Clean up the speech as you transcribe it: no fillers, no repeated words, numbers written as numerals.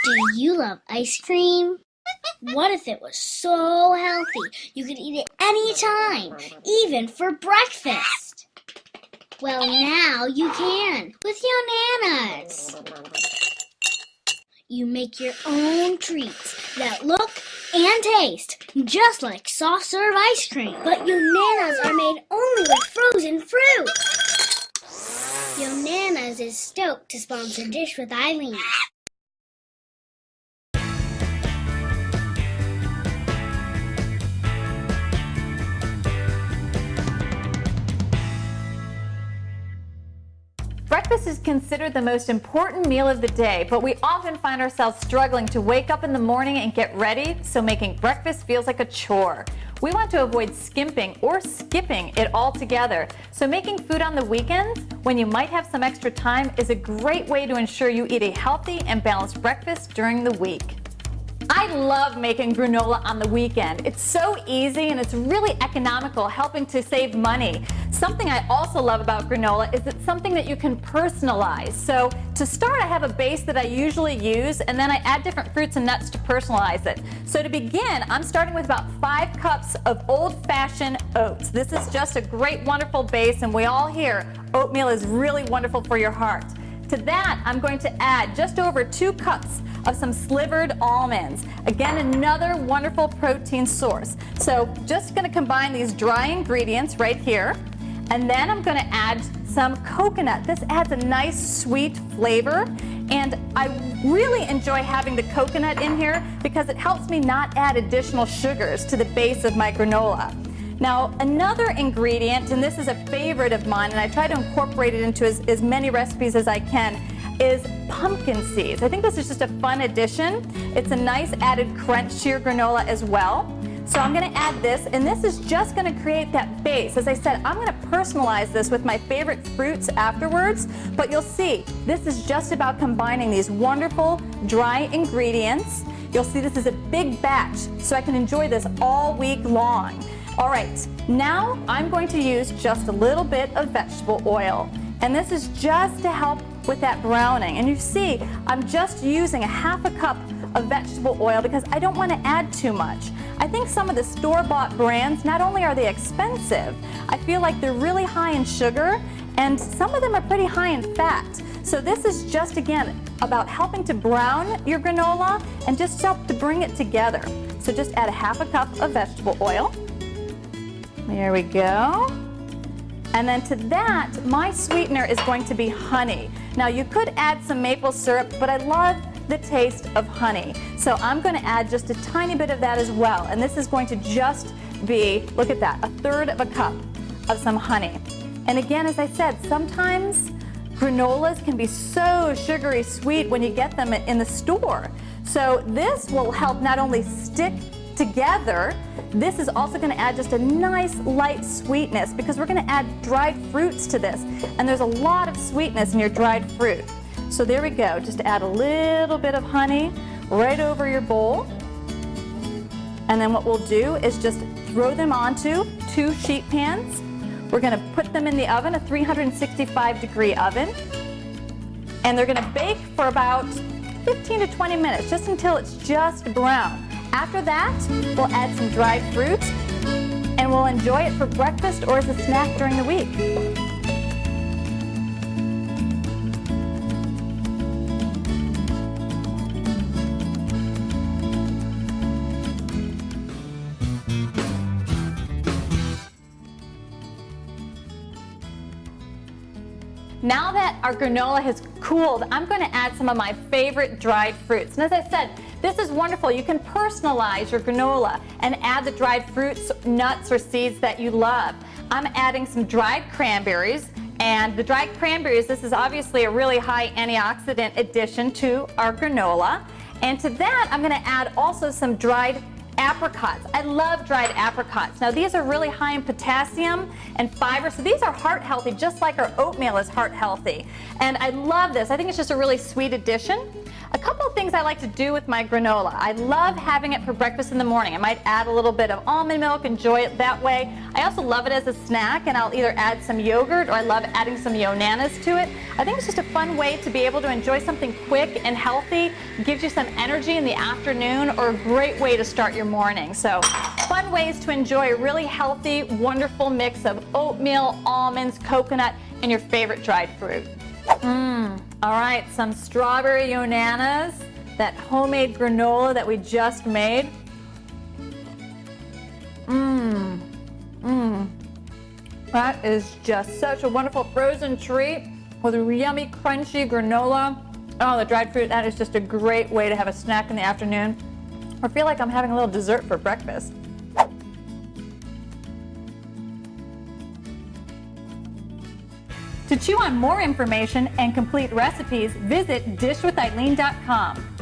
Do you love ice cream? What if it was so healthy you could eat it anytime, even for breakfast? Well, now you can with Nanas. You make your own treats that look and taste just like soft serve ice cream. But Nanas are made only with frozen fruit. Nanas is stoked to sponsor Dish with Eileen. Breakfast is considered the most important meal of the day, but we often find ourselves struggling to wake up in the morning and get ready, so making breakfast feels like a chore. We want to avoid skimping or skipping it altogether, so making food on the weekends, when you might have some extra time, is a great way to ensure you eat a healthy and balanced breakfast during the week. I love making granola on the weekend. It's so easy and it's really economical, helping to save money. Something I also love about granola is it's something that you can personalize. So to start, I have a base that I usually use, and then I add different fruits and nuts to personalize it. So to begin, I'm starting with about 5 cups of old-fashioned oats. This is just a great, wonderful base, and we all hear oatmeal is really wonderful for your heart. To that, I'm going to add just over 2 cups of some slivered almonds. Again, another wonderful protein source. So just going to combine these dry ingredients right here. And then I'm going to add some coconut. This adds a nice sweet flavor. And I really enjoy having the coconut in here because it helps me not add additional sugars to the base of my granola. Now, another ingredient, and this is a favorite of mine, and I try to incorporate it into as many recipes as I can, is pumpkin seeds. I think this is just a fun addition. It's a nice added crunch to your granola as well. So I'm going to add this, and this is just going to create that base. As I said, I'm going to personalize this with my favorite fruits afterwards, but you'll see this is just about combining these wonderful dry ingredients. You'll see this is a big batch, so I can enjoy this all week long. All right, now I'm going to use just a little bit of vegetable oil, and this is just to help with that browning. And you see, I'm just using a half a cup of vegetable oil because I don't want to add too much. I think some of the store-bought brands, not only are they expensive, I feel like they're really high in sugar, and some of them are pretty high in fat. So this is just, again, about helping to brown your granola and just help to bring it together. So just add a half a cup of vegetable oil. There we go. And then to that, my sweetener is going to be honey. Now you could add some maple syrup, but I love the taste of honey. So I'm going to add just a tiny bit of that as well. And this is going to just be, look at that, 1/3 of a cup of some honey. And again, as I said, sometimes granolas can be so sugary sweet when you get them in the store. So this will help not only stick together, this is also going to add just a nice light sweetness because we're going to add dried fruits to this, and there's a lot of sweetness in your dried fruit. So there we go, just add a little bit of honey right over your bowl, and then what we'll do is just throw them onto 2 sheet pans. We're going to put them in the oven, a 365-degree oven, and they're going to bake for about 15 to 20 minutes, just until it's just brown. After that, we'll add some dried fruit, and we'll enjoy it for breakfast or as a snack during the week. Now that our granola has cooled, I'm going to add some of my favorite dried fruits. And as I said, this is wonderful. You can personalize your granola and add the dried fruits, nuts, or seeds that you love. I'm adding some dried cranberries. And the dried cranberries, this is obviously a really high antioxidant addition to our granola. And to that, I'm going to add also some dried apricots. I love dried apricots. Now these are really high in potassium and fiber, so these are heart healthy, just like our oatmeal is heart healthy. And I love this. I think it's just a really sweet addition. A couple things I like to do with my granola. I love having it for breakfast in the morning. I might add a little bit of almond milk, enjoy it that way. I also love it as a snack, and I'll either add some yogurt or I love adding some yonanas to it. I think it's just a fun way to be able to enjoy something quick and healthy. It gives you some energy in the afternoon, or a great way to start your morning. So fun ways to enjoy a really healthy, wonderful mix of oatmeal, almonds, coconut, and your favorite dried fruit. All right, some strawberry yonanas, that homemade granola that we just made. That is just such a wonderful frozen treat with a yummy, crunchy granola. Oh, the dried fruit, that is just a great way to have a snack in the afternoon, or feel like I'm having a little dessert for breakfast. To chew on more information and complete recipes, visit dishwitheileen.com.